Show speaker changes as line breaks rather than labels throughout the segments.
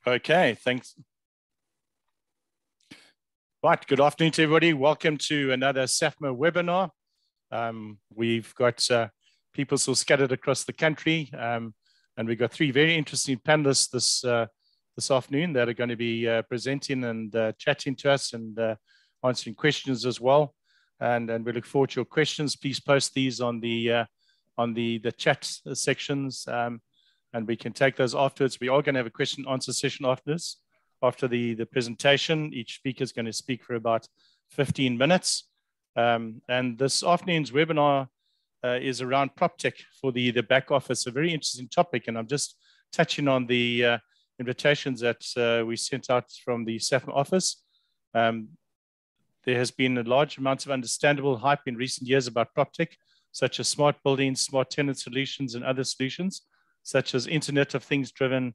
Okay, thanks. Right, good afternoon to everybody. Welcome to another SAFMA webinar. We've got people still scattered across the country, and we've got three very interesting panelists this afternoon that are going to be presenting and chatting to us and answering questions as well. And we look forward to your questions. Please post these on the chat sections, and we can take those afterwards. We are going to have a question and answer session after this. After the presentation, each speaker is going to speak for about 15 minutes. And this afternoon's webinar is around Proptech for the back office, a very interesting topic. And I'm just touching on the invitations that we sent out from the SAFMA office. There has been a large amount of understandable hype in recent years about Proptech, such as smart buildings, smart tenant solutions, and other solutions, such as Internet of Things driven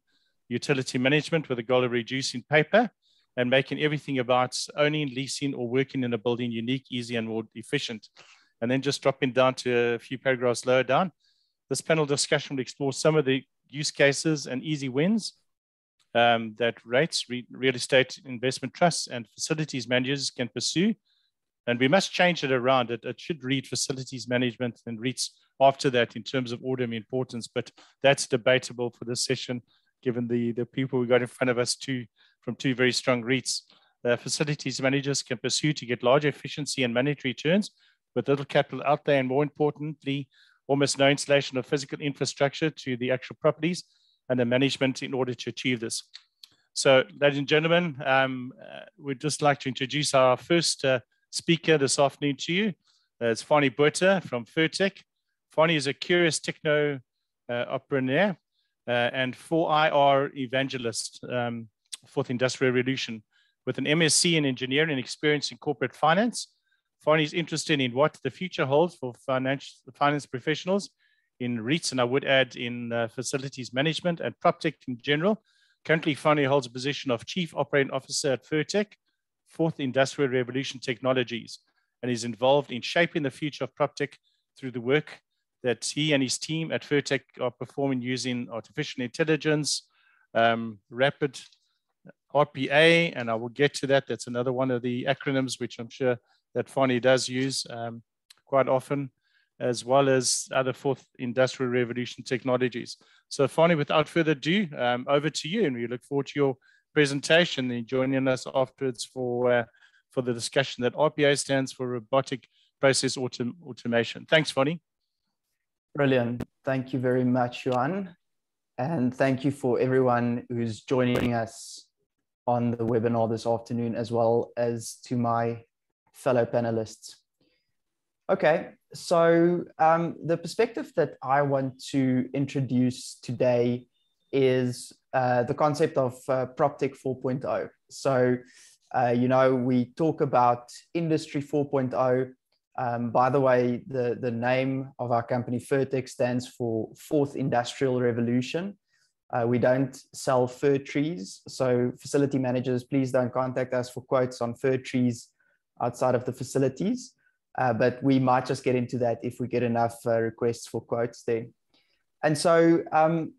utility management with the goal of reducing paper and making everything about owning, leasing, or working in a building unique, easy, and more efficient. And then just dropping down to a few paragraphs lower down, this panel discussion will explore some of the use cases and easy wins that REITs, real estate investment trusts, and facilities managers can pursue. And we must change it around. It should read facilities management and REITs after that in terms of order of importance, but that's debatable for this session, given the people we got in front of us from two very strong REITs. Facilities managers can pursue to get larger efficiency and monetary returns with little capital outlay, and more importantly, almost no installation of physical infrastructure to the actual properties and the management in order to achieve this. So, ladies and gentlemen, we'd just like to introduce our first speaker this afternoon to you. It's Fani Botha from Proptech. Fani is a curious techno-opreneur and 4IR evangelist, Fourth Industrial Revolution, with an MSc in engineering and experience in corporate finance. Fani is interested in what the future holds for finance professionals in REITs, and I would add in facilities management and Proptech in general. Currently, Fani holds a position of Chief Operating Officer at Proptech, Fourth Industrial Revolution Technologies, and is involved in shaping the future of Proptech through the work that he and his team at Proptech are performing using artificial intelligence, rapid RPA, and I will get to that. That's another one of the acronyms which I'm sure that Fani does use quite often, as well as other Fourth Industrial Revolution technologies. So Fani, without further ado, over to you, and we look forward to your presentation and joining us afterwards for the discussion. That RPA stands for Robotic Process Automation. Thanks, Fani.
Brilliant. Thank you very much, Johan. And thank you for everyone who's joining us on the webinar this afternoon, as well as to my fellow panelists. Okay, so the perspective that I want to introduce today is the concept of Proptech 4.0. So, we talk about Industry 4.0. By the way, the name of our company, Proptech, stands for Fourth Industrial Revolution. We don't sell fir trees. So facility managers, please don't contact us for quotes on fir trees outside of the facilities. But we might just get into that if we get enough requests for quotes there. And so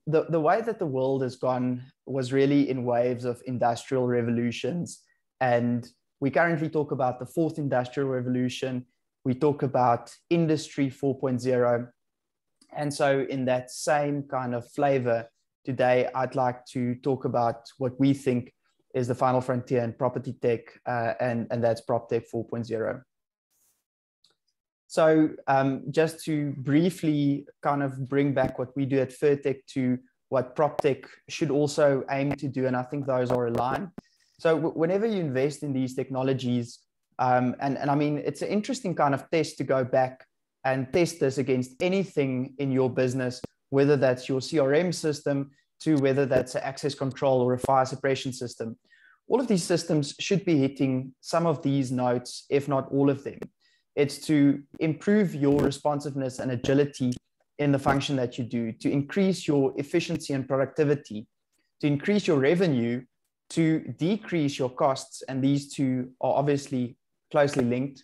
the way that the world has gone was really in waves of industrial revolutions. And we currently talk about the Fourth Industrial Revolution. We talk about Industry 4.0. And so in that same kind of flavor, today, I'd like to talk about what we think is the final frontier in property tech, and that's Proptech 4.0. So just to briefly kind of bring back what we do at Proptech to what Proptech should also aim to do, and I think those are aligned. So whenever you invest in these technologies, and I mean, it's an interesting kind of test to go back and test this against anything in your business, whether that's your CRM system to whether that's an access control or a fire suppression system. All of these systems should be hitting some of these notes, if not all of them. It's to improve your responsiveness and agility in the function that you do, to increase your efficiency and productivity, to increase your revenue, to decrease your costs, and these two are obviously closely linked,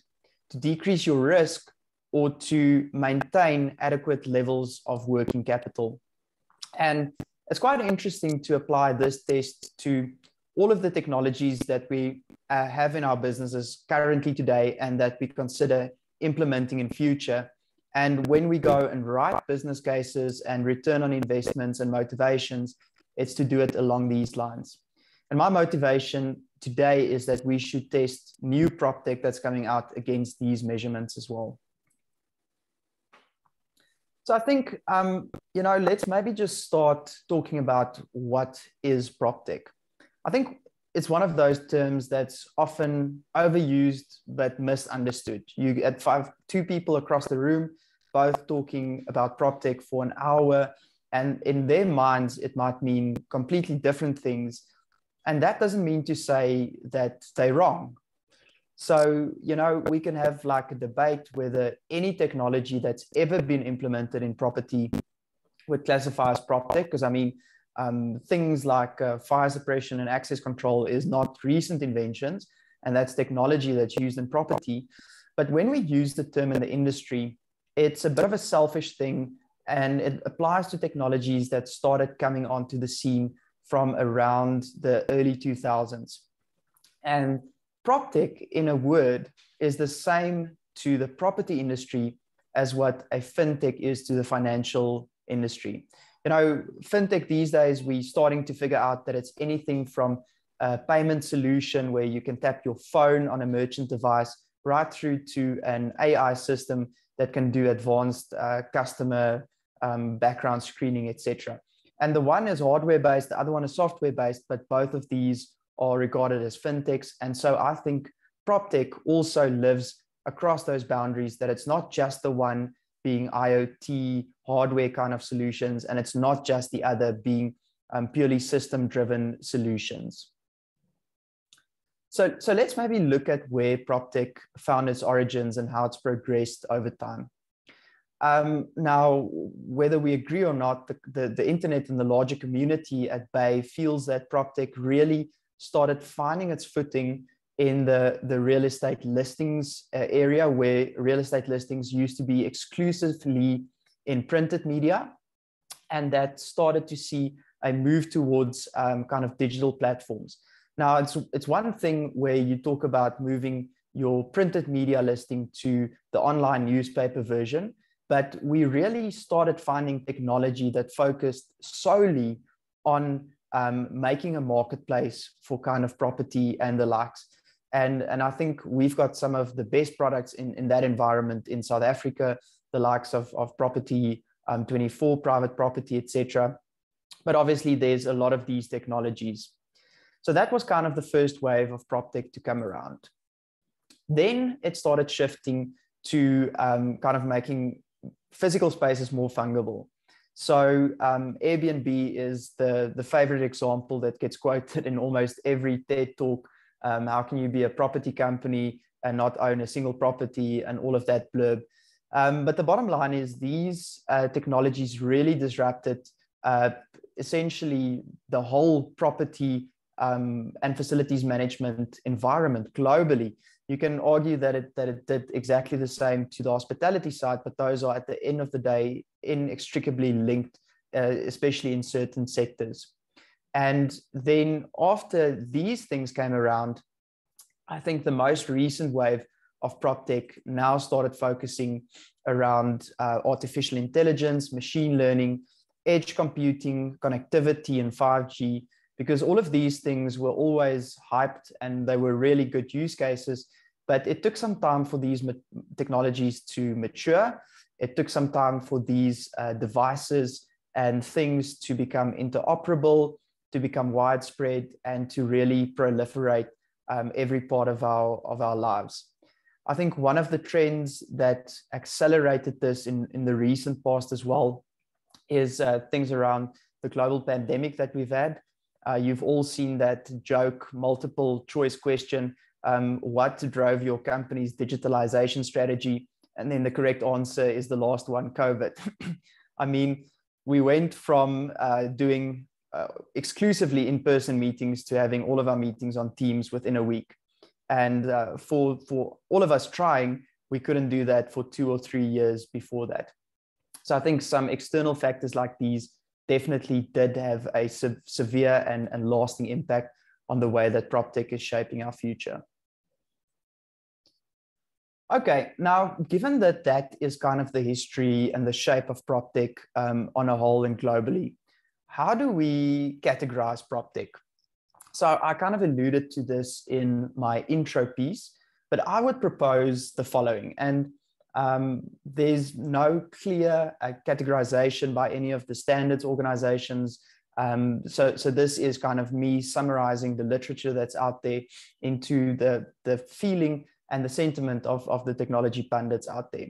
to decrease your risk, or to maintain adequate levels of working capital. And it's quite interesting to apply this test to all of the technologies that we have in our businesses currently today and that we consider implementing in future. And when we go and write business cases and return on investments and motivations, it's to do it along these lines. And my motivation today is that we should test new Proptech that's coming out against these measurements as well. So I think, let's maybe just start talking about what is Proptech. I think it's one of those terms that's often overused but misunderstood. You get two people across the room, both talking about Proptech for an hour, and in their minds, it might mean completely different things. And that doesn't mean to say that they're wrong. So, we can have like a debate whether any technology that's ever been implemented in property would classify as Proptech, because things like fire suppression and access control is not recent inventions, and that's technology that's used in property. But when we use the term in the industry, it's a bit of a selfish thing, and it applies to technologies that started coming onto the scene from around the early 2000s. And Proptech, in a word, is the same to the property industry as what a fintech is to the financial industry. Fintech these days, we're starting to figure out that it's anything from a payment solution where you can tap your phone on a merchant device right through to an AI system that can do advanced customer background screening, etc. And the one is hardware-based, the other one is software-based, but both of these are regarded as fintechs. And so I think Proptech also lives across those boundaries, that it's not just the one being IoT hardware kind of solutions, and it's not just the other being purely system-driven solutions. So let's maybe look at where Proptech found its origins and how it's progressed over time. Now, whether we agree or not, the internet and the larger community at Bay feels that Proptech really started finding its footing in the real estate listings area, where real estate listings used to be exclusively in printed media, and that started to see a move towards kind of digital platforms. Now, it's one thing where you talk about moving your printed media listing to the online newspaper version, but we really started finding technology that focused solely on making a marketplace for kind of property and the likes. And I think we've got some of the best products in that environment in South Africa, the likes of Property 24, Private Property, etc. But obviously, there's a lot of these technologies. So that was kind of the first wave of Proptech to come around. Then it started shifting to kind of making physical spaces more fungible. So Airbnb is the favorite example that gets quoted in almost every TED talk. How can you be a property company and not own a single property and all of that blurb? But the bottom line is these technologies really disrupted essentially the whole property and facilities management environment globally. You can argue that it did exactly the same to the hospitality side, but those are at the end of the day inextricably linked, especially in certain sectors. And then after these things came around, I think the most recent wave of Proptech now started focusing around artificial intelligence, machine learning, edge computing, connectivity, and 5G, because all of these things were always hyped and they were really good use cases, but it took some time for these technologies to mature. It took some time for these devices and things to become interoperable, to become widespread, and to really proliferate every part of our lives. I think one of the trends that accelerated this in the recent past as well is things around the global pandemic that we've had. You've all seen that joke multiple choice question, what drove your company's digitalization strategy? And then the correct answer is the last one, COVID. I mean, we went from doing exclusively in-person meetings to having all of our meetings on Teams within a week. And for all of us trying, we couldn't do that for 2 or 3 years before that. So I think some external factors like these definitely did have a severe and lasting impact on the way that PropTech is shaping our future. Okay, now, given that that is kind of the history and the shape of PropTech on a whole and globally, how do we categorize PropTech? So I kind of alluded to this in my intro piece, but I would propose the following. And there's no clear categorization by any of the standards organizations. So this is kind of me summarizing the literature that's out there into the feeling and the sentiment of the technology pundits out there.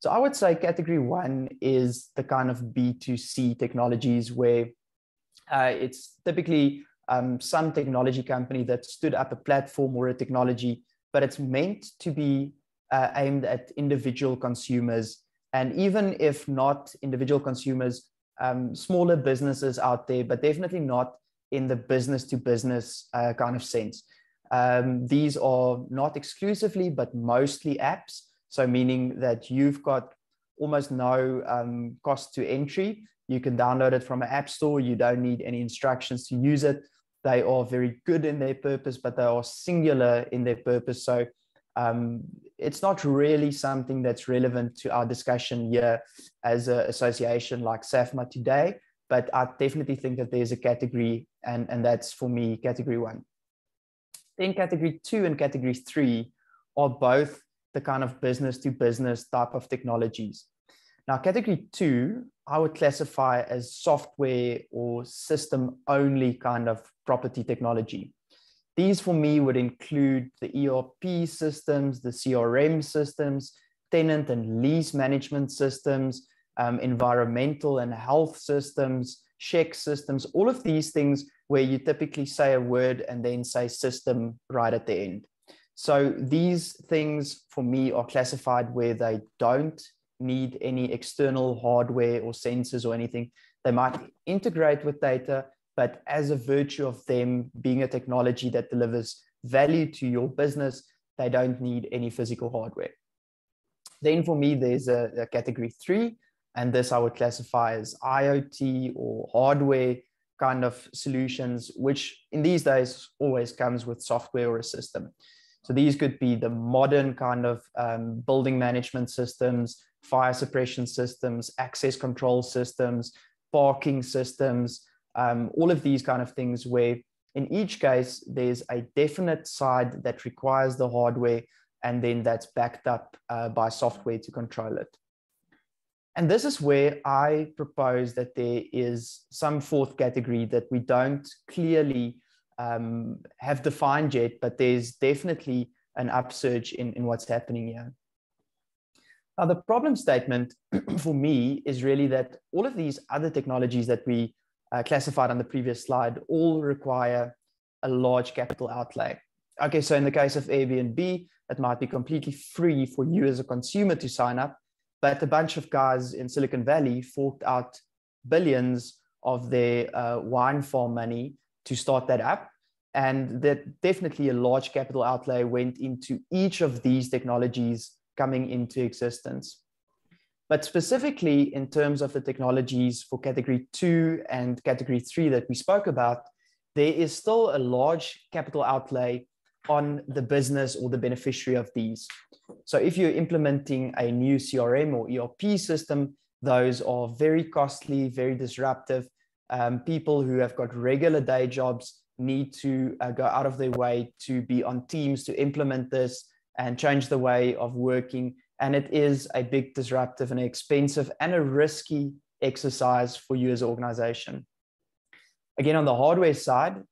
So I would say category one is the kind of B2C technologies where it's typically some technology company that stood up a platform or a technology, but it's meant to be aimed at individual consumers. And even if not individual consumers, smaller businesses out there, but definitely not in the business to business kind of sense. These are not exclusively, but mostly apps. So meaning that you've got almost no cost to entry. You can download it from an app store. You don't need any instructions to use it. They are very good in their purpose, but they are singular in their purpose. So it's not really something that's relevant to our discussion here as an association like SAFMA today, but I definitely think that there's a category, and that's for me, category one. Then category two and category three are both the kind of business to business type of technologies. Now, category two, I would classify as software or system only kind of property technology. These for me would include the ERP systems, the CRM systems, tenant and lease management systems, environmental and health systems, check systems, all of these things where you typically say a word and then say system right at the end. So these things for me are classified where they don't need any external hardware or sensors or anything. They might integrate with data, but as a virtue of them being a technology that delivers value to your business, they don't need any physical hardware. Then for me, there's a category three, and this I would classify as IoT or hardware kind of solutions, which in these days always comes with software or a system. So these could be the modern kind of building management systems, fire suppression systems, access control systems, parking systems, all of these kind of things where in each case, there's a definite side that requires the hardware, and then that's backed up by software to control it. And this is where I propose that there is some fourth category that we don't clearly have defined yet, but there's definitely an upsurge in what's happening here. Now, the problem statement for me is really that all of these other technologies that we classified on the previous slide all require a large capital outlay. Okay, so in the case of Airbnb, it might be completely free for you as a consumer to sign up, but a bunch of guys in Silicon Valley forked out billions of their wine farm money to start that up. And that definitely a large capital outlay went into each of these technologies coming into existence. But specifically in terms of the technologies for category two and category three that we spoke about, there is still a large capital outlay on the business or the beneficiary of these. So if you're implementing a new CRM or ERP system, those are very costly, very disruptive. People who have got regular day jobs need to go out of their way to be on teams to implement this and change the way of working. And it is a big disruptive and expensive and a risky exercise for you as an organization. Again, on the hardware side,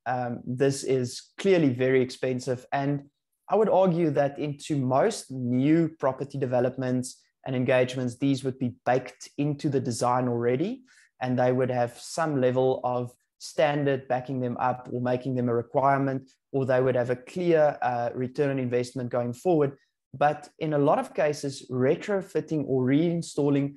this is clearly very expensive. And I would argue that into most new property developments and engagements, these would be baked into the design already, and they would have some level of standard backing them up or making them a requirement, or they would have a clear return on investment going forward. But in a lot of cases, retrofitting or reinstalling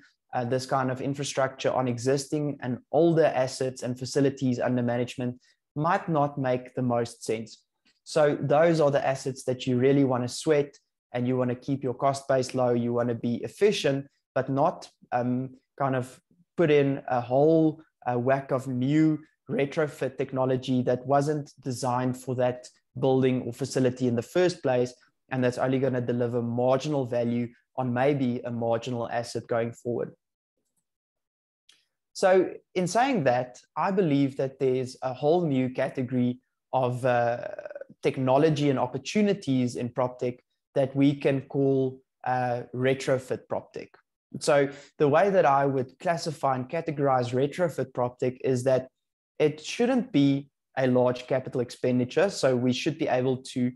this kind of infrastructure on existing and older assets and facilities under management might not make the most sense. So those are the assets that you really want to sweat, and you want to keep your cost base low. You want to be efficient, but not kind of put in a whole a whack of new retrofit technology that wasn't designed for that building or facility in the first place, and that's only going to deliver marginal value on maybe a marginal asset going forward. So in saying that, I believe that there's a whole new category of technology and opportunities in PropTech that we can call retrofit PropTech. So the way that I would classify and categorize retrofit PropTech is that it shouldn't be a large capital expenditure. So we should be able to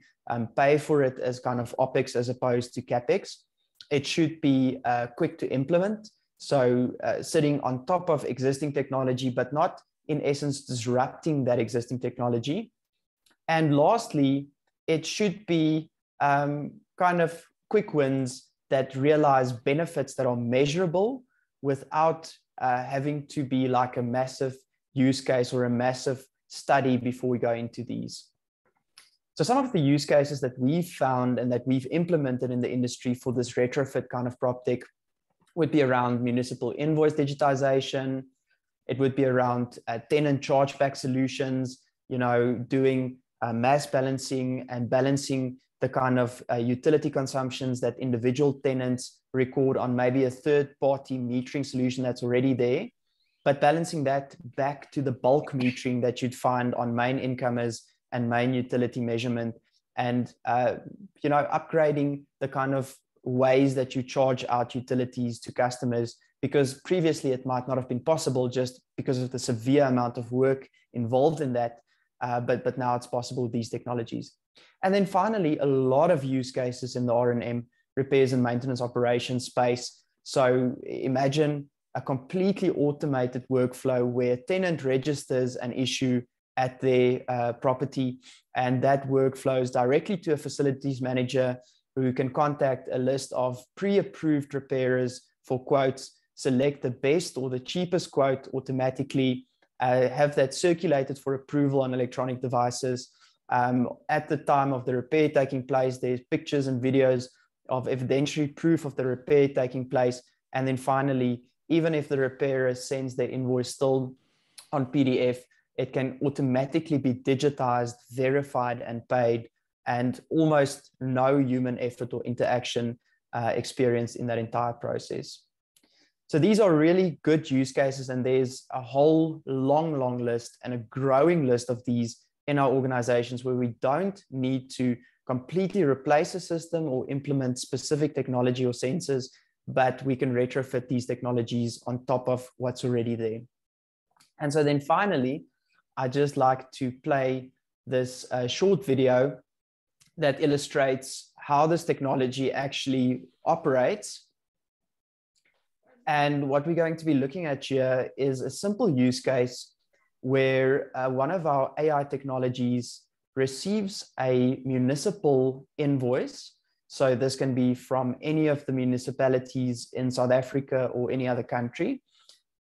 pay for it as kind of OpEx as opposed to CapEx. It should be quick to implement. So sitting on top of existing technology, but not in essence disrupting that existing technology. And lastly, it should be kind of quick wins that realize benefits that are measurable without having to be like a massive use case or a massive study before we go into these. So some of the use cases that we've found and that we've implemented in the industry for this retrofit kind of PropTech would be around municipal invoice digitization. It would be around tenant chargeback solutions, doing mass balancing and balancing the kind of utility consumptions that individual tenants record on maybe a third-party metering solution that's already there, but balancing that back to the bulk metering that you'd find on main incomers and main utility measurement, and upgrading the kind of ways that you charge out utilities to customers, because previously it might not have been possible just because of the severe amount of work involved in that, but now it's possible with these technologies. And then finally, a lot of use cases in the R&M, repairs and maintenance operations space. So imagine a completely automated workflow where a tenant registers an issue at their property, and that work flows directly to a facilities manager who can contact a list of pre-approved repairers for quotes, select the best or the cheapest quote automatically, have that circulated for approval on electronic devices. At the time of the repair taking place, there's pictures and videos of evidentiary proof of the repair taking place. And then finally, even if the repairer sends their invoice still on PDF, it can automatically be digitized, verified, and paid, and almost no human effort or interaction experienced in that entire process. So these are really good use cases, and there's a whole long list and a growing list of these in our organizations where we don't need to completely replace a system or implement specific technology or sensors, but we can retrofit these technologies on top of what's already there. And so then finally, I'd just like to play this short video that illustrates how this technology actually operates. And what we're going to be looking at here is a simple use case where one of our AI technologies receives a municipal invoice. So this can be from any of the municipalities in South Africa or any other country.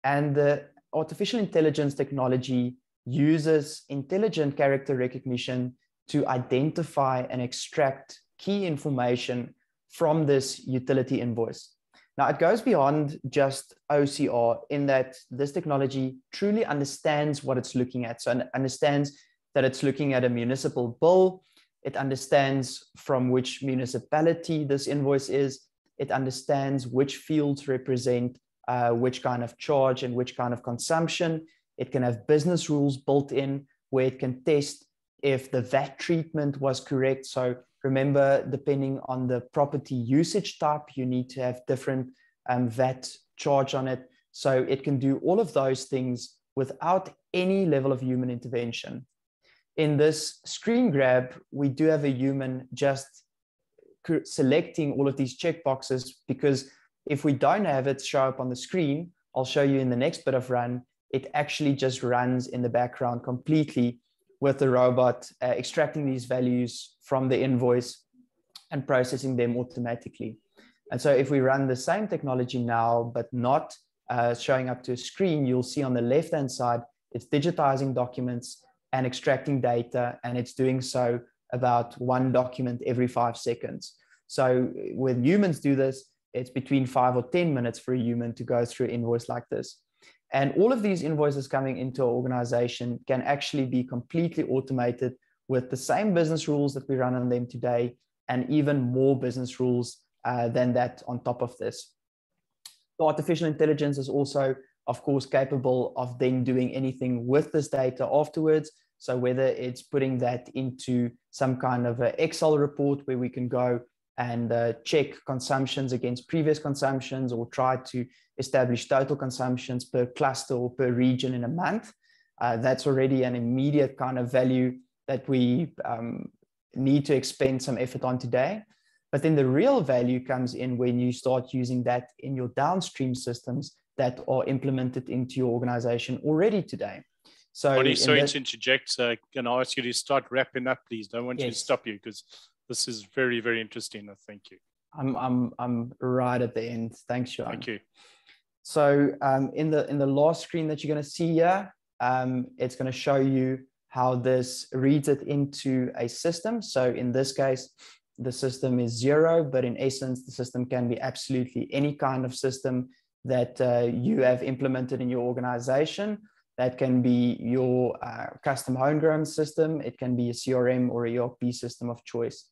And the artificial intelligence technology uses intelligent character recognition to identify and extract key information from this utility invoice. Now, it goes beyond just OCR in that this technology truly understands what it's looking at. So it understands that it's looking at a municipal bill. It understands from which municipality this invoice is. It understands which fields represent which kind of charge and which kind of consumption. It can have business rules built in where it can test if the VAT treatment was correct. So remember, depending on the property usage type, you need to have different VAT charge on it. So it can do all of those things without any level of human intervention. In this screen grab, we do have a human just selecting all of these checkboxes, because if we don't have it show up on the screen, I'll show you in the next bit of run, it actually just runs in the background completely with the robot extracting these values from the invoice and processing them automatically. And so if we run the same technology now, but not showing up to a screen, you'll see on the left-hand side, it's digitizing documents and extracting data, and it's doing so about one document every 5 seconds. So when humans do this, it's between 5 or 10 minutes for a human to go through an invoice like this. And all of these invoices coming into our organization can actually be completely automated with the same business rules that we run on them today, and even more business rules than that on top of this. The artificial intelligence is also, of course, capable of then doing anything with this data afterwards. So whether it's putting that into some kind of an Excel report where we can go and check consumptions against previous consumptions, or try to establish total consumptions per cluster or per region in a month, that's already an immediate kind of value that we need to expend some effort on today. But then the real value comes in when you start using that in your downstream systems that are implemented into your organization already today. So,
Bonnie, sorry to interject. Can I ask you to start wrapping up, please? Don't want you to stop you, because this is very, very interesting. Thank you.
I'm right at the end. Thanks, Sean.
Thank you.
So in the last screen that you're going to see here, it's going to show you how this reads it into a system. So in this case, the system is 0, but in essence, the system can be absolutely any kind of system that you have implemented in your organization. That can be your custom homegrown system. It can be a CRM or a ERP system of choice.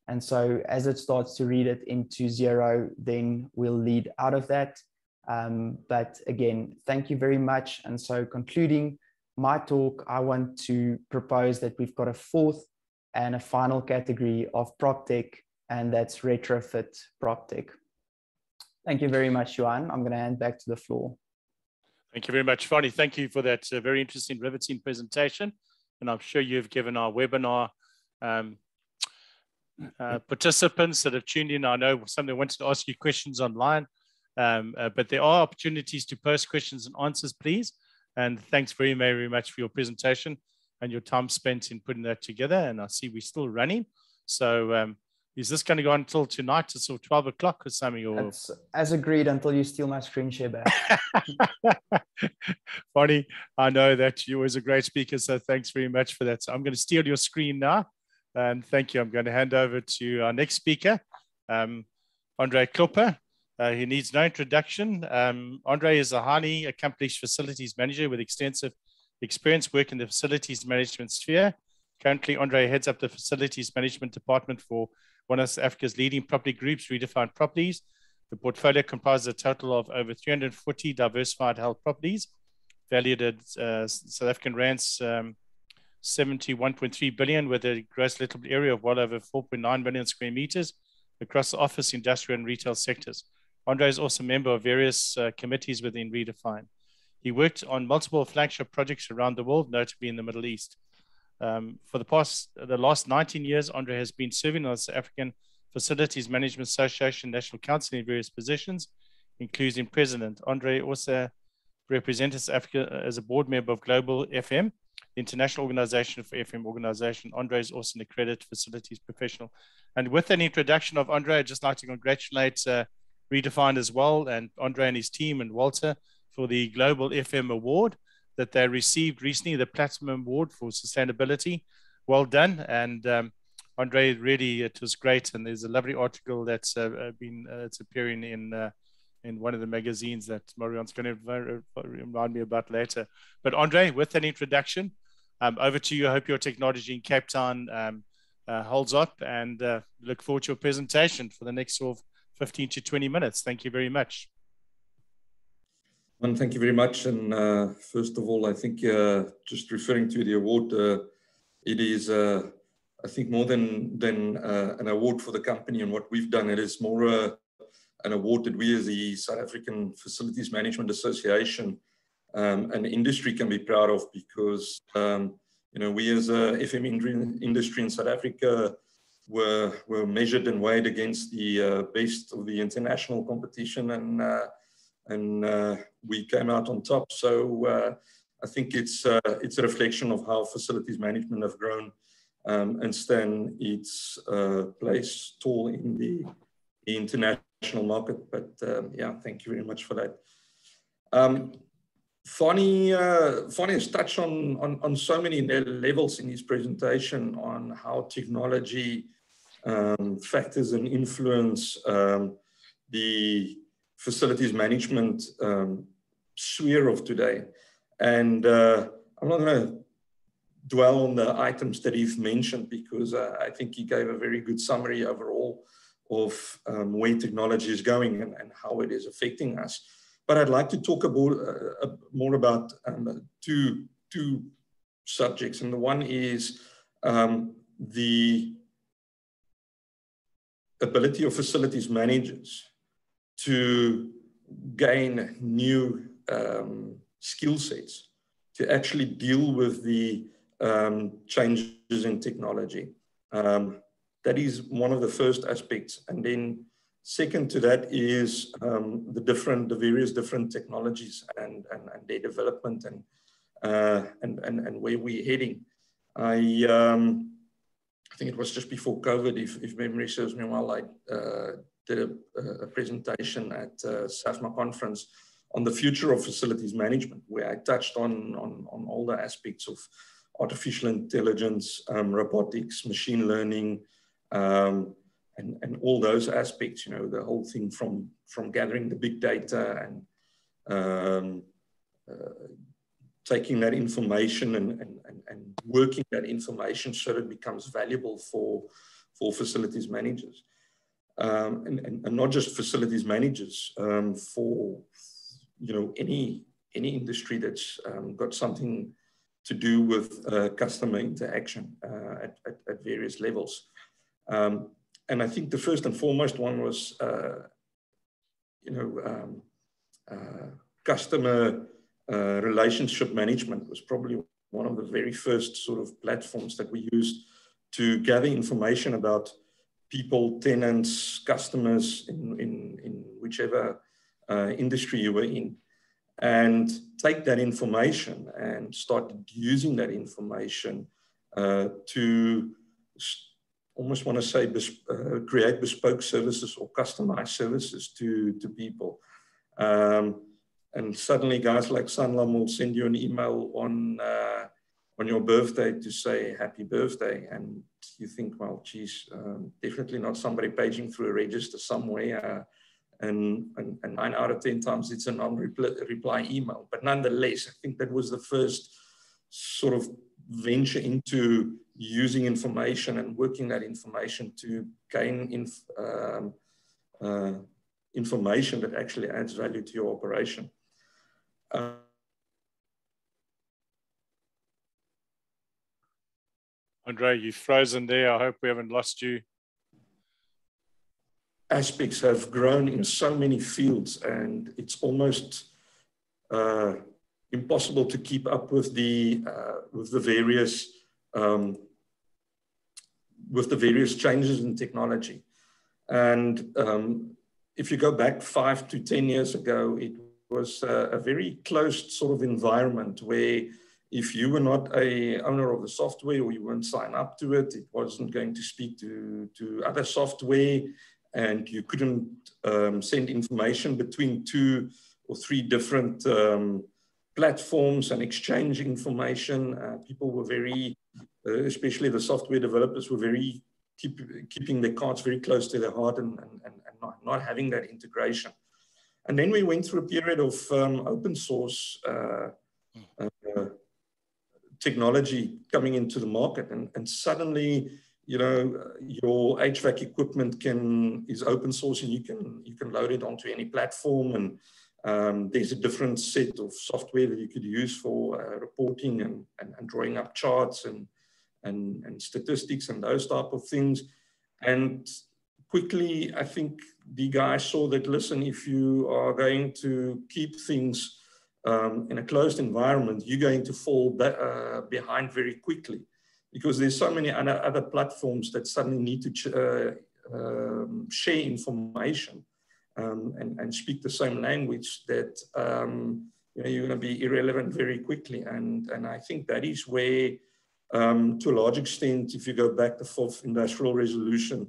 And so as it starts to read it into 0, then we'll lead out of that. But again, thank you very much. And so concluding my talk, I want to propose that we've got a fourth and a final category of Proptech, and that's retrofit Proptech. Thank you very much, Johan. I'm going to hand back to the floor.
Thank you very much, Fonnie. Thank you for that very interesting, riveting presentation. And I'm sure you've given our webinar participants that have tuned in. I know somebody wanted to ask you questions online, but there are opportunities to post questions and answers, please. And thanks very, very much for your presentation and your time spent in putting that together. And I see we're still running. So is this going to go on until tonight? It's 12 o'clock or something? Or...
That's as agreed until you steal my screen share back.
Bonnie, I know that you're always a great speaker, so thanks very much for that. So I'm going to steal your screen now. And thank you. I'm going to hand over to our next speaker, Andre Klopper. He needs no introduction. Andre is a highly accomplished facilities manager with extensive experience working in the facilities management sphere. Currently, Andre heads up the facilities management department for one of Africa's leading property groups, Redefined Properties. The portfolio comprises a total of over 340 diversified held properties, valued at South African rands 71.3 billion, with a gross lettable area of well over 4.9 million square meters across the office, industrial, and retail sectors. Andre is also a member of various committees within Redefine. He worked on multiple flagship projects around the world, notably in the Middle East. For the last 19 years, Andre has been serving on the South African Facilities Management Association National Council in various positions, including president. Andre also represented South Africa as a board member of Global FM, the International Organization for FM Organization. Andre is also an accredited facilities professional. And with an introduction of Andre, I'd just like to congratulate Redefined as well, and Andre and his team, and Walter, for the Global FM Award that they received recently, the Platinum Award for Sustainability. Well done. And Andre, really, it was great. And there's a lovely article that's it's appearing in one of the magazines that Marion's going to remind me about later. But Andre, with an introduction, over to you. I hope your technology in Cape Town holds up, and look forward to your presentation for the next sort of 15 to 20 minutes. Thank you very much.
And thank you very much. And first of all, I think just referring to the award, it is, I think, more than an award for the company and what we've done. It is more an award that we as the South African Facilities Management Association and industry can be proud of, because you know, we as a FM industry in South Africa were measured and weighed against the best of the international competition, and we came out on top. So I think it's a reflection of how facilities management have grown and stand its place tall in the international market. But yeah, thank you very much for that. Fonnie has touched on so many levels in his presentation on how technology factors and influence the facilities management sphere of today. And I'm not going to dwell on the items that he's mentioned, because I think he gave a very good summary overall of where technology is going and how it is affecting us. But I'd like to talk about more about two subjects. And the one is the ability of facilities managers to gain new skill sets to actually deal with the changes in technology. That is one of the first aspects. And then second to that is the various different technologies and their development and where we're heading. I think it was just before COVID, if memory serves me well, I did a presentation at SAFMA conference on the future of facilities management, where I touched on all the aspects of artificial intelligence, robotics, machine learning, and all those aspects, you know, the whole thing from gathering the big data and taking that information and working that information so that it becomes valuable for facilities managers. And not just facilities managers, for, you know, any industry that's got something to do with customer interaction at various levels. And I think the first and foremost one was, customer relationship management was probably one of the very first sort of platforms that we used to gather information about people, tenants, customers in whichever industry you were in, and take that information and start using that information to almost want to say create bespoke services or customized services to people. And suddenly guys like Sanlam will send you an email on your birthday to say happy birthday. And you think, well, geez, definitely not somebody paging through a register somewhere. And 9 out of 10 times it's a non-reply email. But nonetheless, I think that was the first sort of venture into using information and working that information to gain information that actually adds value to your operation.
Andre, you've frozen there. I hope we haven't lost you.
Aspects have grown in so many fields, and it's almost impossible to keep up with the various changes in technology. And if you go back 5 to 10 years ago, it was a very closed sort of environment where if you were not a owner of the software or you weren't signed up to it, it wasn't going to speak to other software, and you couldn't send information between 2 or 3 different platforms and exchange information. People were very, especially the software developers, were very keeping their cards very close to their heart and not having that integration. And then we went through a period of open source technology coming into the market, and suddenly, you know, your HVAC equipment is open source, and you can load it onto any platform, and there's a different set of software that you could use for reporting and drawing up charts and statistics and those type of things. And quickly, I think the guys saw that, listen, if you are going to keep things in a closed environment, you're going to fall behind very quickly, because there's so many other platforms that suddenly need to share information and speak the same language, that you know, you're going to be irrelevant very quickly. And I think that is where, to a large extent, if you go back, the 4th Industrial Revolution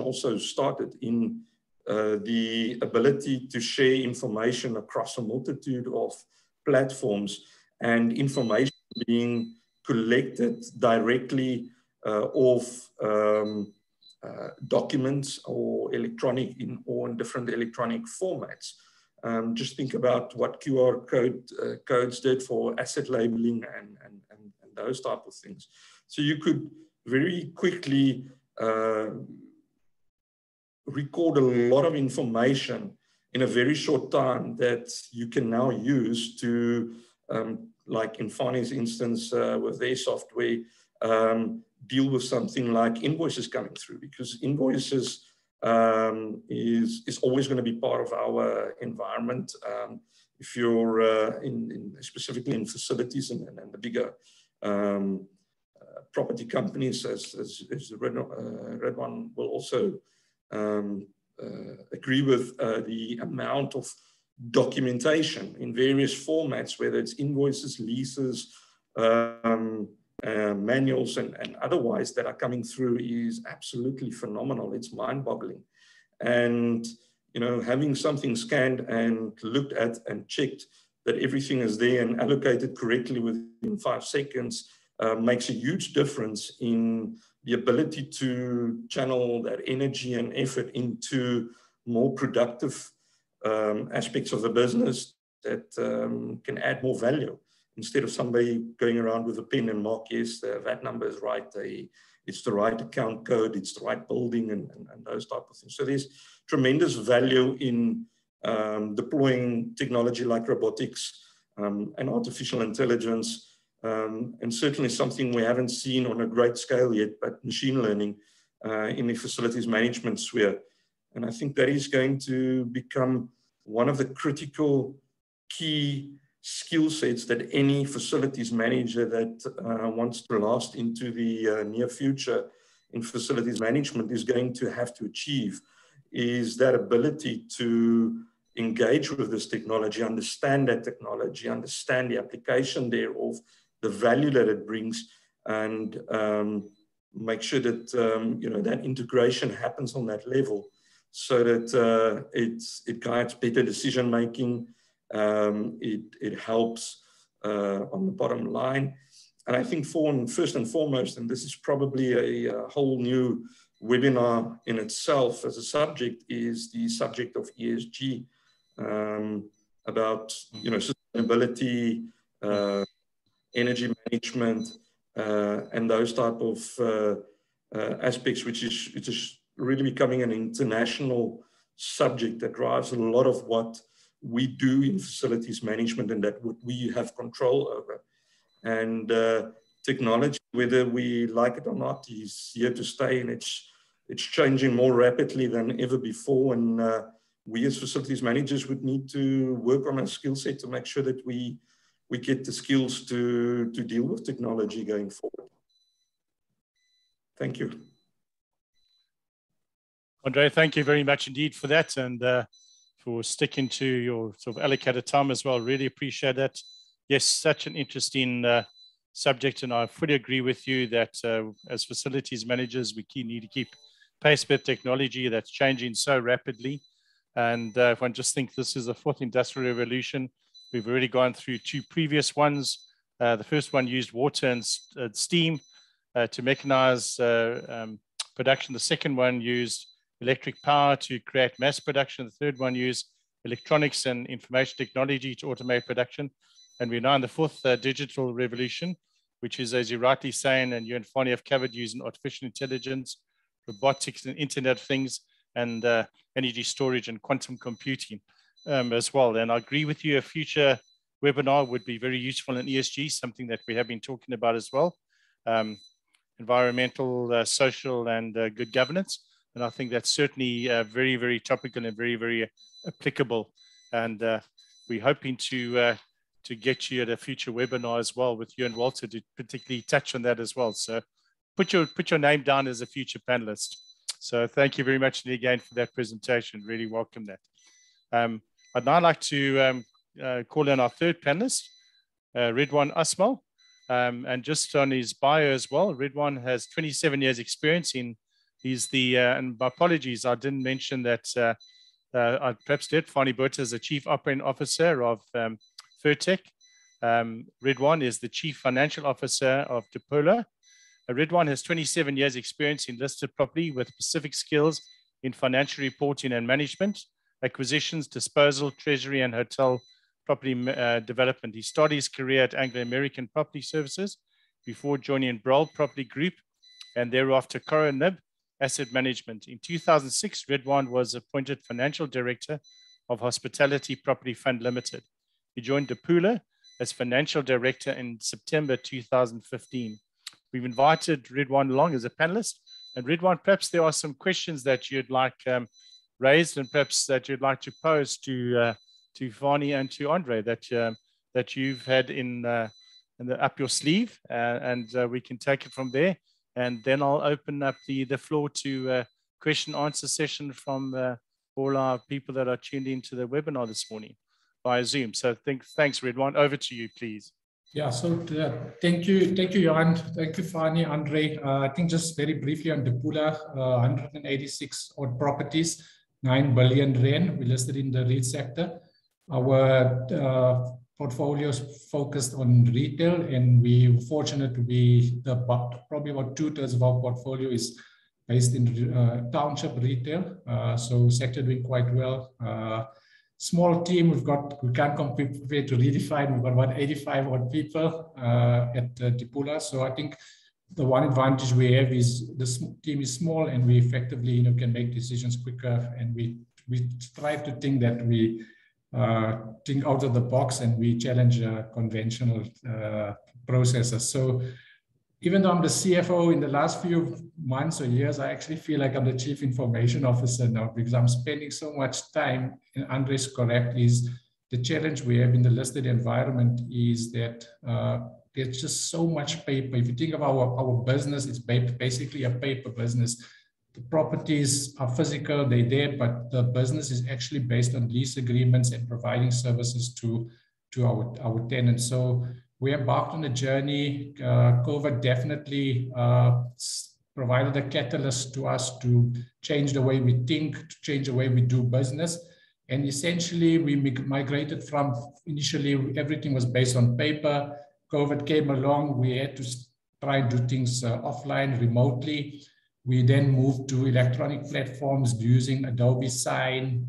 also started in the ability to share information across a multitude of platforms, and information being collected directly off documents or in different electronic formats. Just think about what QR codes did for asset labeling and those type of things. So you could very quickly record a lot of information in a very short time that you can now use to, like in Fani's instance with their software, deal with something like invoices coming through, because invoices is always going to be part of our environment. If you're specifically in facilities and the bigger property companies, as Redwan will also agree with, the amount of documentation in various formats, whether it's invoices, leases, manuals and otherwise that are coming through, is absolutely phenomenal. It's mind-boggling. And having something scanned and looked at and checked that everything is there and allocated correctly within 5 seconds makes a huge difference in the ability to channel that energy and effort into more productive aspects of the business that can add more value, instead of somebody going around with a pen and mark, yes, that number is right, it's the right account code, it's the right building, and those type of things. So there's tremendous value in deploying technology like robotics and artificial intelligence, and certainly something we haven't seen on a great scale yet, but machine learning in the facilities management sphere. And I think that is going to become one of the critical key skill sets that any facilities manager that wants to last into the near future in facilities management is going to have to achieve, is that ability to engage with this technology, understand that technology, understand the application thereof, the value that it brings, and make sure that that integration happens on that level, so that it guides better decision making. It helps on the bottom line. And I think first and foremost, and this is probably a whole new webinar in itself as a subject, is the subject of ESG, about sustainability, energy management, and those type of aspects, which is really becoming an international subject that drives a lot of what we do in facilities management, and that we have control over. And technology, whether we like it or not, is here to stay, and it's changing more rapidly than ever before. And we as facilities managers would need to work on our skill set to make sure that we get the skills to deal with technology going forward. Thank you.
Andre, thank you very much indeed for that, and for sticking to your sort of allocated time as well. Really appreciate that. Yes, such an interesting subject, and I fully agree with you that as facilities managers, we need to keep pace with technology that's changing so rapidly. And if one just think this is the 4th industrial revolution, we've already gone through 2 previous ones. The first one used water and steam to mechanize production. The second one used electric power to create mass production. The third one used electronics and information technology to automate production. And we're now in the 4th digital revolution, which is, as you're rightly saying, and you and Fani have covered, using artificial intelligence, robotics and Internet of Things, and energy storage and quantum computing as well. And I agree with you, a future webinar would be very useful in ESG, something that we have been talking about as well. Environmental, social, and good governance. And I think that's certainly very, very topical and very, very applicable. And we're hoping to get you at a future webinar as well with you and Walter to particularly touch on that as well. So put your name down as a future panelist. So thank you very much again for that presentation. Really welcome that. I'd now like to call in our 3rd panelist, Redwan Asmal. And just on his bio as well, Redwan has 27 years experience in. He's the, and my apologies, I didn't mention that I perhaps did. Fani Botha is the Chief Operating Officer of Proptech. Redwan is the Chief Financial Officer of Depola. Redwan has 27 years experience in listed property with specific skills in financial reporting and management. acquisitions, disposal, treasury, and hotel property development. He started his career at Anglo American Property Services before joining Broll Property Group and thereafter Coronib Asset Management. In 2006, Ridwan was appointed Financial Director of Hospitality Property Fund Limited. He joined Dipula as Financial Director in September 2015. We've invited Ridwan along as a panelist. And Ridwan, perhaps there are some questions that you'd like raised and perhaps that you'd like to pose to Fani and to Andre that you've had up your sleeve, and we can take it from there. And then I'll open up the floor to question answer session from all our people that are tuned into the webinar this morning via Zoom. So thanks, Ridwan. Over to you, please.
Yeah, so thank you, Johan. Thank you, Fani, Andre. I think just very briefly on Dipula, 186 odd properties, 9 billion rand. We listed in the REIT sector. Our portfolio is focused on retail, and we're fortunate to be probably about 2/3 of our portfolio is based in township retail. So sector doing quite well. Small team, we can't compare to Redefine. We've got about 85 odd people at Dipula. So I think the one advantage we have is the team is small, and we effectively can make decisions quicker, and we strive to think that we think out of the box, and we challenge conventional processes. So even though I'm the CFO, in the last few months or years, I actually feel like I'm the Chief Information Officer now, because I'm spending so much time, and Andre's correct, is the challenge we have in the listed environment is that there's just so much paper. If you think of our business, it's basically a paper business. The properties are physical, they're there, but the business is actually based on lease agreements and providing services to our tenants. So we embarked on a journey. COVID definitely provided a catalyst to us to change the way we think, to change the way we do business. And essentially, we migrated from initially everything was based on paper. COVID came along, we had to try and do things offline, remotely. We then moved to electronic platforms using Adobe Sign,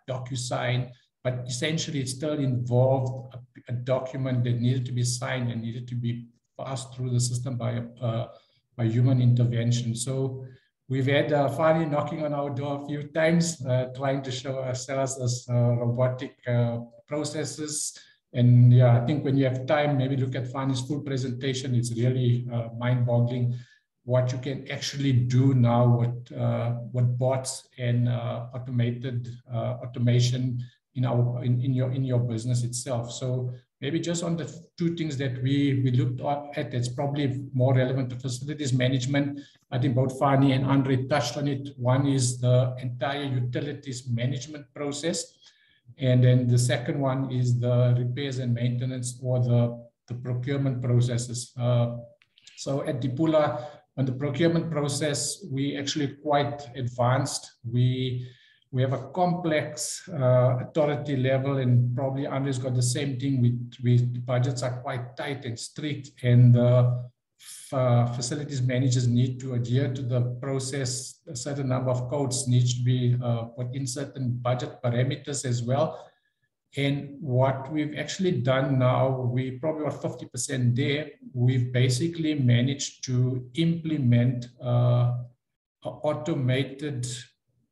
DocuSign, but essentially it still involved a document that needed to be signed and needed to be passed through the system by human intervention. So we've had Fani knocking on our door a few times, trying to sell us as robotic processes. And yeah, I think when you have time, maybe look at Fani's full presentation. It's really mind-boggling what you can actually do now with bots and automation in your business itself. So maybe just on the two things that we looked at, it's probably more relevant to facilities management. I think both Fani and Andre touched on it. One is the entire utilities management process. And then the second one is the repairs and maintenance, or the procurement processes. So at Dipula, on the procurement process, we actually quite advanced. We have a complex authority level, and probably Andre's got the same thing. The budgets are quite tight and strict, and facilities managers need to adhere to the process. A certain number of codes needs to be put in certain budget parameters as well. And what we've actually done now, we probably are 50% there. We've basically managed to implement an automated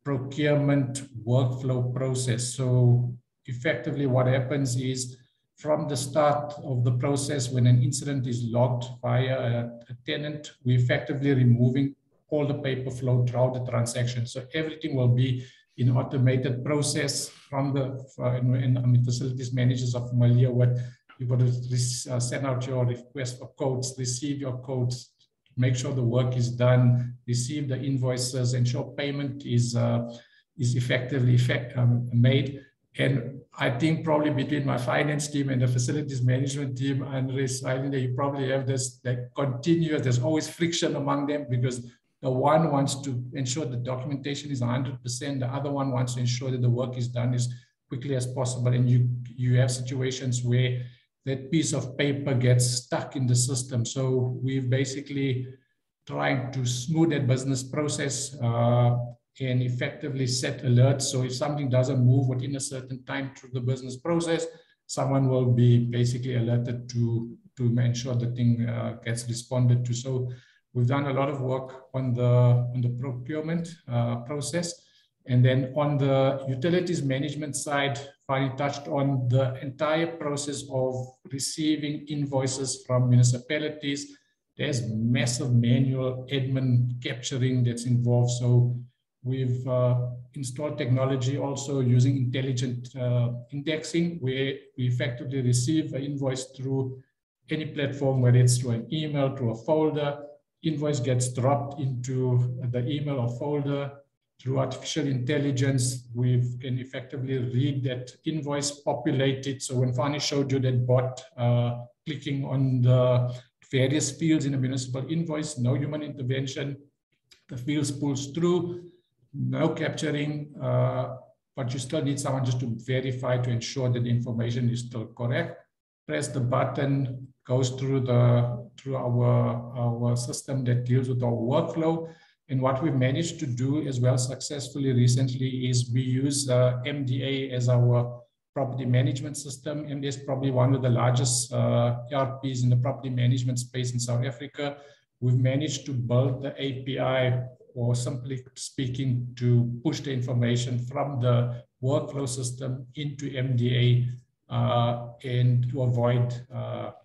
procurement workflow process. So effectively what happens is, from the start of the process, when an incident is logged via a tenant, we're effectively removing all the paper flow throughout the transaction. So everything will be in automated process from facilities managers are familiar with. You've got to send out your request for codes, receive your codes, make sure the work is done, receive the invoices, ensure payment is effectively made. And I think probably between my finance team and the facilities management team, Andre, you probably have this continuous, there's always friction among them, because the one wants to ensure the documentation is 100%, the other one wants to ensure that the work is done as quickly as possible. And you have situations where that piece of paper gets stuck in the system. So we've basically trying to smooth that business process. and effectively set alerts. So if something doesn't move within a certain time through the business process, someone will be basically alerted to ensure the thing gets responded to. So we've done a lot of work on the procurement process. And then on the utilities management side, Fani touched on the entire process of receiving invoices from municipalities. There's massive manual admin capturing that's involved. So we've installed technology also using intelligent indexing, where we effectively receive an invoice through any platform, whether it's through an email, through a folder. Invoice gets dropped into the email or folder. Through artificial intelligence, we can effectively read that invoice, populate it. So when Fani showed you that bot clicking on the various fields in a municipal invoice, no human intervention, the fields pulls through, no capturing, but you still need someone just to verify to ensure that the information is still correct. Press the button, goes through our system that deals with our workflow. And what we've managed to do as well successfully recently is we use MDA as our property management system. MDA is probably one of the largest ERPs in the property management space in South Africa. We've managed to build the API, or simply speaking, to push the information from the workflow system into MDA and to avoid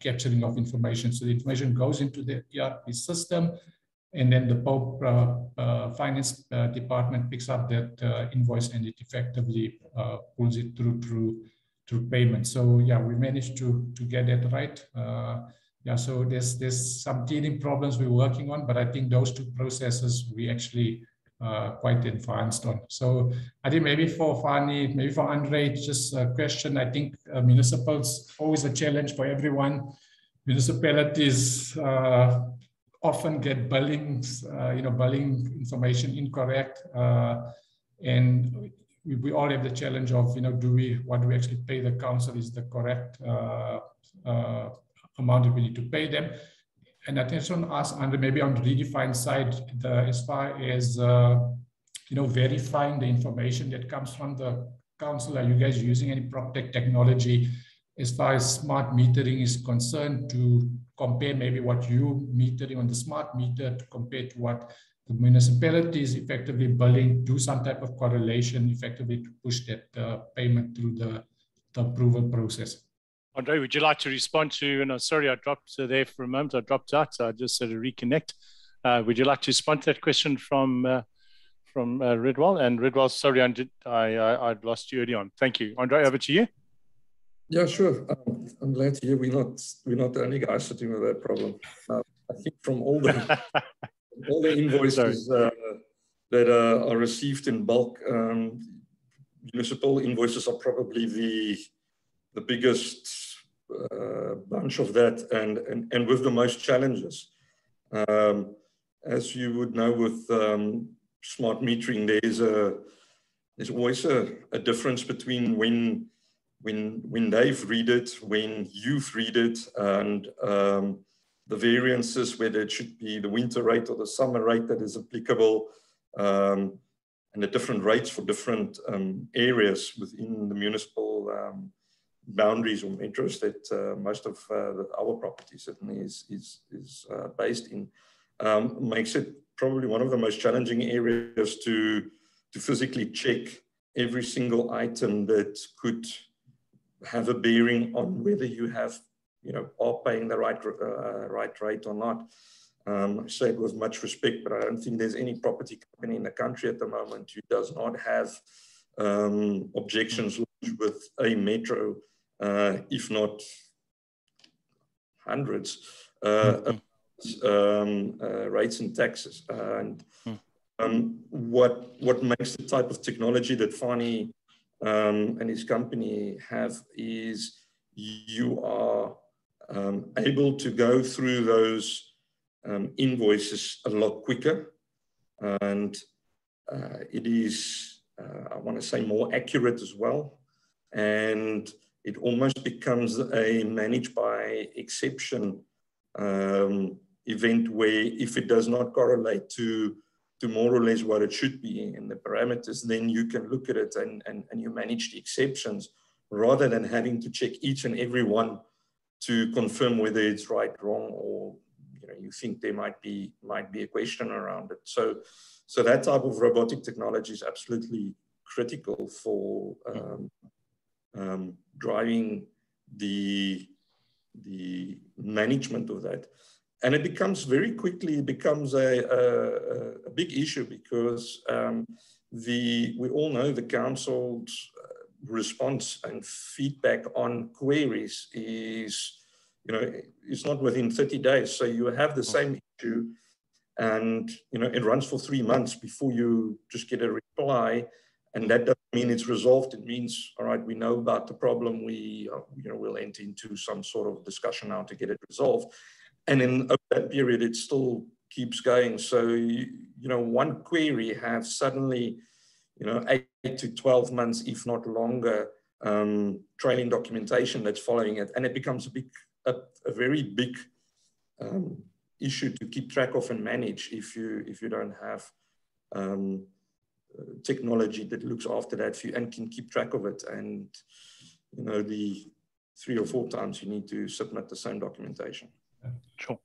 capturing of information. So the information goes into the ERP system, and then the finance department picks up that invoice and it effectively pulls it through payment. So yeah, we managed to get that right. Yeah, so there's some teething problems we're working on, but I think those two processes we actually quite advanced on. So I think maybe for Fani, maybe for Andre, just a question. I think municipals always a challenge for everyone. Municipalities often get billing information incorrect, and we all have the challenge of, what do we actually pay the council is the correct amount that we need to pay them. And I think I just want to ask Andre, maybe on the Redefine side, as far as verifying the information that comes from the council, are you guys using any Proptech technology as far as smart metering is concerned, to compare maybe what you metering on the smart meter to compare to what the municipality is effectively billing, do some type of correlation effectively to push that payment through the approval process?
Andre, would you like to respond to, and sorry, I dropped there for a moment, I dropped out, so I just had to reconnect. Would you like to respond to that question from Ridwal? And Ridwal, sorry, I lost you early on. Thank you. Andre, over to you.
Yeah, sure. I'm glad to hear we're not the only guys sitting with that problem. I think from all the invoices that are received in bulk, municipal invoices are probably the biggest bunch of that, and with the most challenges. As you would know, with smart metering, there's always a difference between when they've read it, when you've read it, and the variances, whether it should be the winter rate or the summer rate that is applicable, and the different rates for different areas within the municipal boundaries or metros that most of our property certainly is based in, makes it probably one of the most challenging areas to physically check every single item that could have a bearing on whether you are paying the right rate or not. I say it with much respect, but I don't think there's any property company in the country at the moment who does not have objections with a metro, if not hundreds, rates and taxes. And what makes the type of technology that Fani and his company have is you are able to go through those invoices a lot quicker, and it is, I want to say, more accurate as well. And it almost becomes a managed by exception event, where if it does not correlate to more or less what it should be in the parameters, then you can look at it and you manage the exceptions rather than having to check each and every one to confirm whether it's right, wrong, or you think there might be a question around it. So that type of robotic technology is absolutely critical for driving the management of that. And it becomes very quickly, a big issue because we all know the council's response and feedback on queries is, it's not within 30 days. So you have the same issue and, it runs for 3 months before you just get a reply. And that doesn't mean it's resolved. It means, all right, we know about the problem. We'll enter into some sort of discussion now to get it resolved. And in that period, it still keeps going. So, one query has suddenly, 8 to 12 months, if not longer, trailing documentation that's following it. And it becomes a very big issue to keep track of and manage if you don't have technology that looks after that for you and can keep track of it. And, the 3 or 4 times you need to submit the same documentation.
Sure.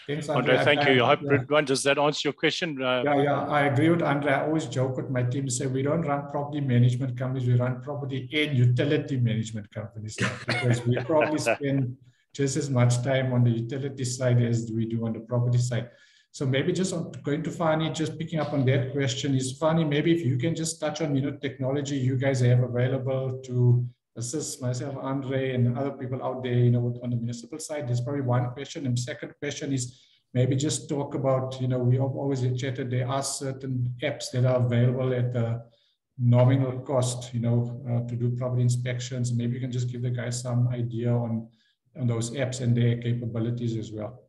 Thanks,
Andre, thank you. I hope, Ridwan, does that answer your question?
Yeah, I agree with Andre. I always joke with my team, say we don't run property management companies, we run property and utility management companies now, because we probably spend just as much time on the utility side as we do on the property side. So maybe just going to Fani, just picking up on that question is, Fani, maybe if you can just touch on, technology you guys have available to assist myself, Andre, and other people out there, on the municipal side. There's probably one question. And second question is maybe just talk about, we have always chatted, there are certain apps that are available at a nominal cost, to do property inspections. Maybe you can just give the guys some idea on those apps and their capabilities as well.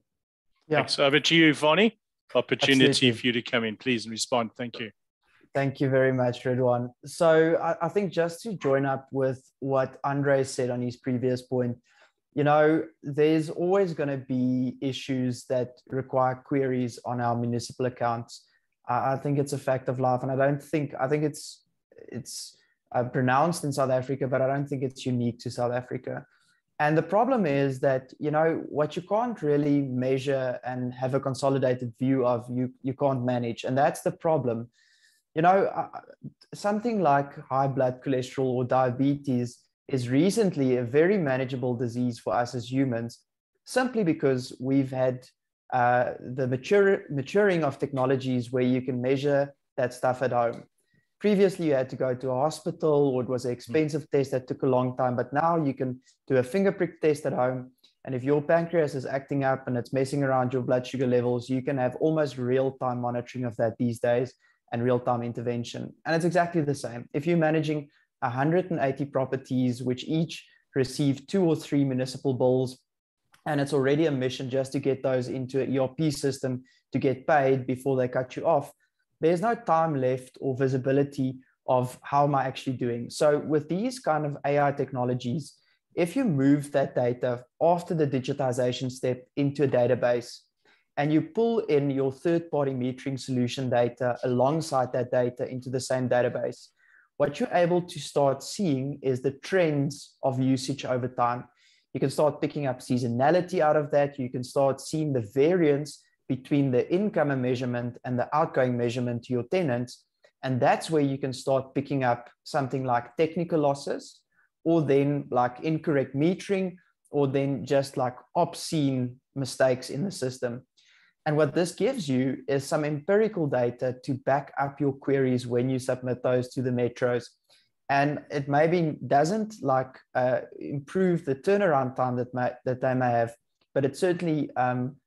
Yeah.
Thanks. Over to you, Fani. Opportunity
Absolutely.
for you to come in, please, and respond. Thank you.
Thank you very much, Ridwan. So I think just to join up with what Andre said on his previous point, there's always going to be issues that require queries on our municipal accounts. I think it's a fact of life, and I think it's pronounced in South Africa, but I don't think it's unique to South Africa. And the problem is that, what you can't really measure and have a consolidated view of, you can't manage. And that's the problem. Something like high blood cholesterol or diabetes is recently a very manageable disease for us as humans, simply because we've had the maturing of technologies where you can measure that stuff at home. Previously, you had to go to a hospital, or it was an expensive test that took a long time, but now you can do a finger prick test at home. And if your pancreas is acting up and it's messing around your blood sugar levels, you can have almost real-time monitoring of that these days and real-time intervention. And it's exactly the same. If you're managing 180 properties, which each receive 2 or 3 municipal bills, and it's already a mission just to get those into an ERP system to get paid before they cut you off, there's no time left or visibility of how am I actually doing. So with these kind of AI technologies, if you move that data after the digitization step into a database, and you pull in your third-party metering solution data alongside that data into the same database, what you're able to start seeing is the trends of usage over time. You can start picking up seasonality out of that. You can start seeing the variance between the incoming measurement and the outgoing measurement to your tenants. And that's where you can start picking up something like technical losses, or then like incorrect metering, or then just like obscene mistakes in the system. And what this gives you is some empirical data to back up your queries when you submit those to the metros. And it maybe doesn't like improve the turnaround time that they may have, but it certainly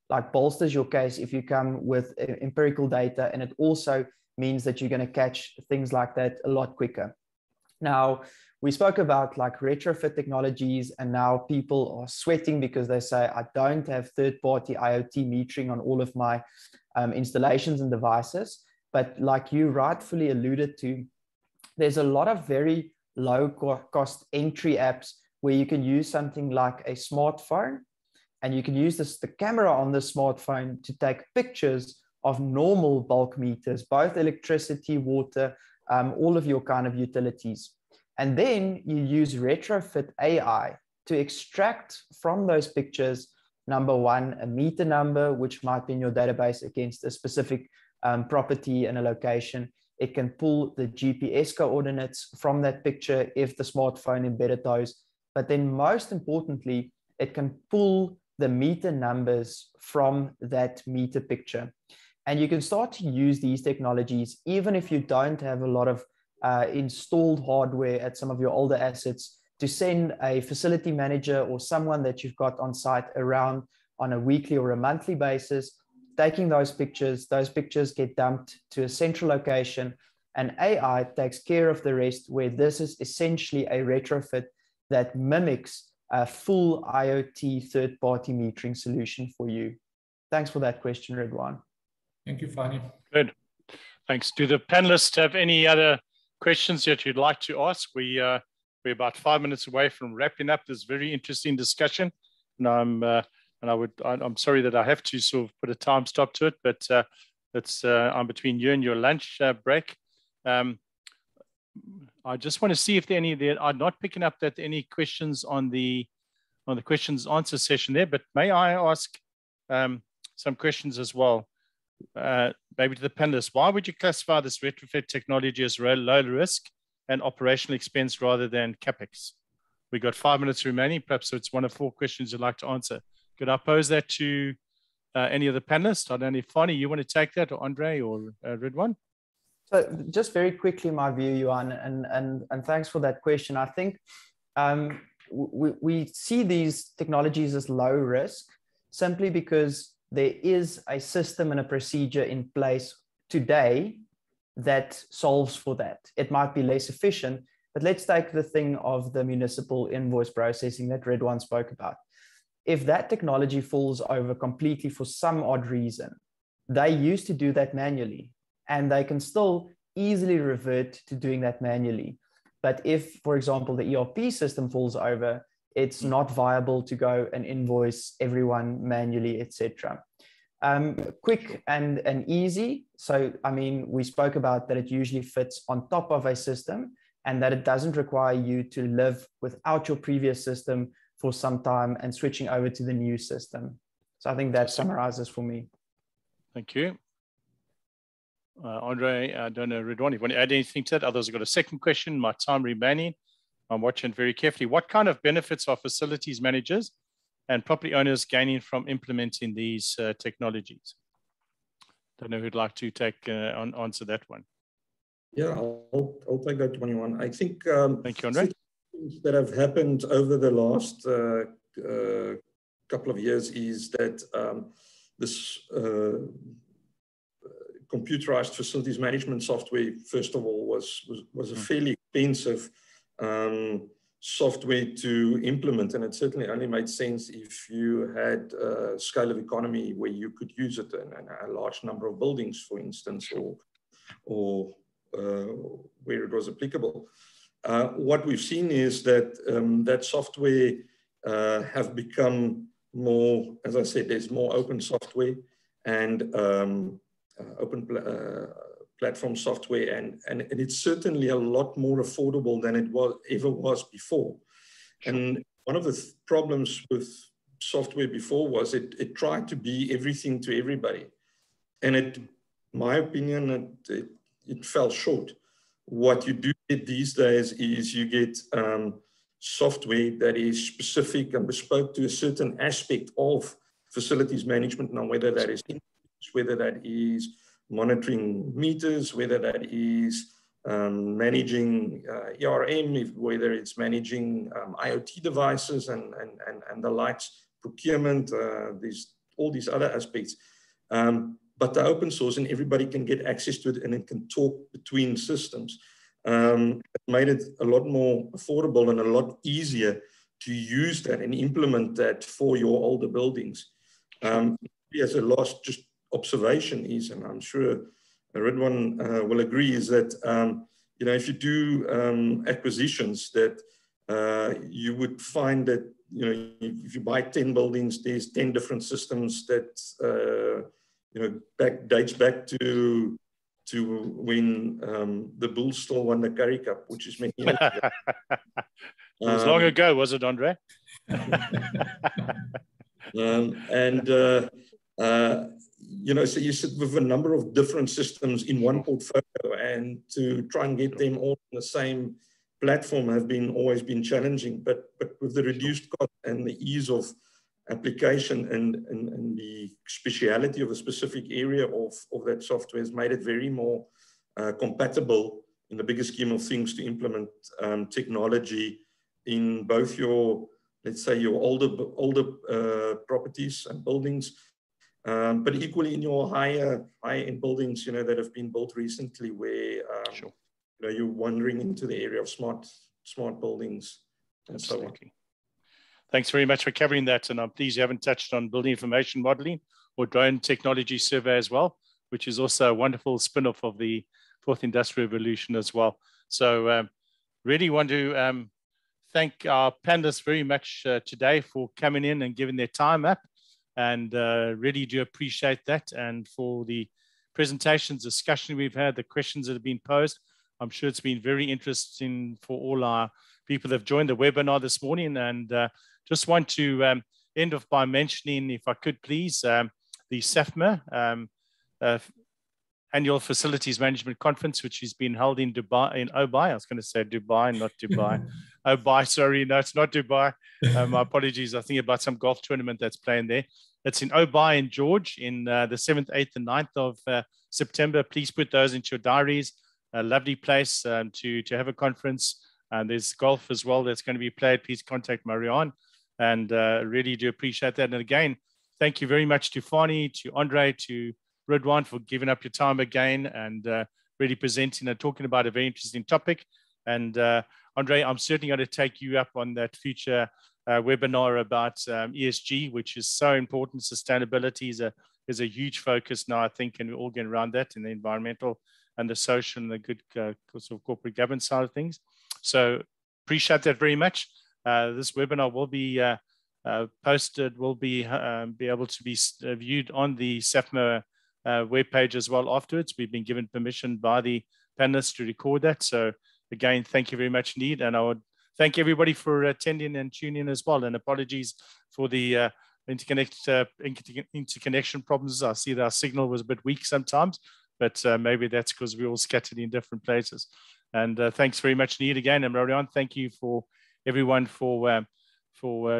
like bolsters your case if you come with empirical data, and it also means that you're going to catch things like that a lot quicker. Now, we spoke about like retrofit technologies, and now people are sweating because they say, I don't have third-party IoT metering on all of my installations and devices. But like you rightfully alluded to, there's a lot of very low cost entry apps where you can use something like a smartphone, and you can use the camera on the smartphone to take pictures of normal bulk meters, both electricity, water, all of your kind of utilities. And then you use retrofit AI to extract from those pictures, number one, a meter number, which might be in your database against a specific property and a location. It can pull the GPS coordinates from that picture if the smartphone embedded those. But then most importantly, it can pull the meter numbers from that meter picture. And you can start to use these technologies, even if you don't have a lot of installed hardware at some of your older assets, to send a facility manager or someone that you've got on site around on a weekly or a monthly basis, taking those pictures get dumped to a central location, and AI takes care of the rest, where this is essentially a retrofit that mimics a full IoT third-party metering solution for you. Thanks for that question, Ridwan.
Thank you, Fani.
Good. Thanks. Do the panelists have any other questions that you'd like to ask? We're about 5 minutes away from wrapping up this very interesting discussion, and I'm sorry that I have to sort of put a time stop to it, but I'm between you and your lunch break. I just want to see if there are not picking up that any questions on the questions answer session there, but may I ask some questions as well? Maybe to the panelists, why would you classify this retrofit technology as low risk and operational expense rather than CapEx? We got 5 minutes remaining. Perhaps it's one of 4 questions you'd like to answer. Could I pose that to any of the panelists? I don't know if Fani, you want to take that, or Andre, or Ridwan?
So just very quickly, my view, Johan, and thanks for that question. I think we see these technologies as low risk simply because there is a system and a procedure in place today that solves for that. It might be less efficient, but let's take the thing of the municipal invoice processing that Ridwan spoke about. If that technology falls over completely for some odd reason, they used to do that manually, and they can still easily revert to doing that manually. But if, for example, the ERP system falls over, it's not viable to go and invoice everyone manually, etc. Quick and easy. So, I mean, we spoke about that it usually fits on top of a system and that it doesn't require you to live without your previous system for some time and switching over to the new system. So I think that summarizes for me.
Thank you. Andre, I don't know, Ridwan, if you want to add anything to that? Others have got a second question. My time remaining. I'm watching very carefully. What kind of benefits are facilities managers and property owners gaining from implementing these technologies? Don't know who'd like to take answer that one.
Yeah, I'll take that 21. I think
thank you, Andre.
Things that have happened over the last couple of years is that this computerized facilities management software, first of all, was a fairly expensive software to implement, and it certainly only made sense if you had a scale of economy where you could use it in a large number of buildings, for instance, or where it was applicable. What we've seen is that that software have become more, as I said, there's more open software and open platform software, and it's certainly a lot more affordable than it ever was before. And one of the problems with software before was it tried to be everything to everybody, and in my opinion, it fell short. What you do get these days is you get software that is specific and bespoke to a certain aspect of facilities management. Now, whether that is monitoring meters, whether that is managing ERM, whether it's managing IoT devices and the likes, procurement, all these other aspects. But the open source, and everybody can get access to it, and it can talk between systems. It made it a lot more affordable and a lot easier to use that and implement that for your older buildings. As a last just observation is, and I'm sure Ridwan will agree, is that if you do acquisitions, that you would find that if you buy 10 buildings, there's 10 different systems that dates back to when the Bulls still won the Currie Cup, which is many years ago.
It was long ago, was it, Andre?
So you sit with a number of different systems in one portfolio, and to try and get them all on the same platform have always been challenging. But with the reduced cost and the ease of application and the speciality of a specific area of that software has made it very more compatible in the bigger scheme of things to implement technology in both your, let's say, your older properties and buildings, but equally in your high-end buildings, that have been built recently, where you're wandering into the area of smart buildings and
Absolutely.
so on.
Thanks very much for covering that. And I'm pleased you haven't touched on building information modeling or drone technology survey as well, which is also a wonderful spin-off of the fourth industrial revolution as well. So really want to thank our panelists very much today for coming in and giving their time up, and really do appreciate that. And for the presentations, discussion we've had, the questions that have been posed, I'm sure it's been very interesting for all our people that have joined the webinar this morning. And just want to end off by mentioning, if I could please, the SAFMA Annual Facilities Management Conference, which has been held in Dubai. I was going to say Dubai, not Dubai. Dubai, sorry, no, it's not Dubai. My apologies. I think about some golf tournament that's playing there. It's in Dubai in George in the 7th, 8th, and 9th of September. Please put those into your diaries. A lovely place to have a conference. And there's golf as well that's going to be played. Please contact Marianne, and really do appreciate that. And again, thank you very much to Fani, to Andre, to Ridwan for giving up your time again and really presenting and talking about a very interesting topic. And Andre, I'm certainly going to take you up on that future webinar about ESG, which is so important. Sustainability is a huge focus now, I think, and we're all getting around that in the environmental and the social and the good sort of corporate governance side of things. So appreciate that very much. This webinar will be posted, will be able to be viewed on the SAFMA webpage as well afterwards. We've been given permission by the panelists to record that. So again, thank you very much indeed. And I would thank everybody for attending and tuning in as well. And apologies for the interconnection problems. I see that our signal was a bit weak sometimes, but maybe that's because we're all scattered in different places. And thanks very much indeed again. And Marianne, thank you for everyone for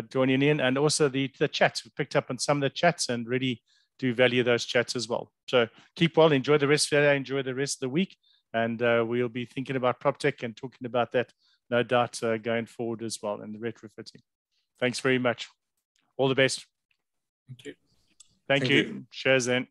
joining in, and also the chats. We picked up on some of the chats and really do value those chats as well. So keep well, enjoy the rest of the day, enjoy the rest of the week. And we'll be thinking about Proptech and talking about that, no doubt, going forward as well, and the retrofitting. Thanks very much. All the best.
Thank you.
Thank you. Cheers then.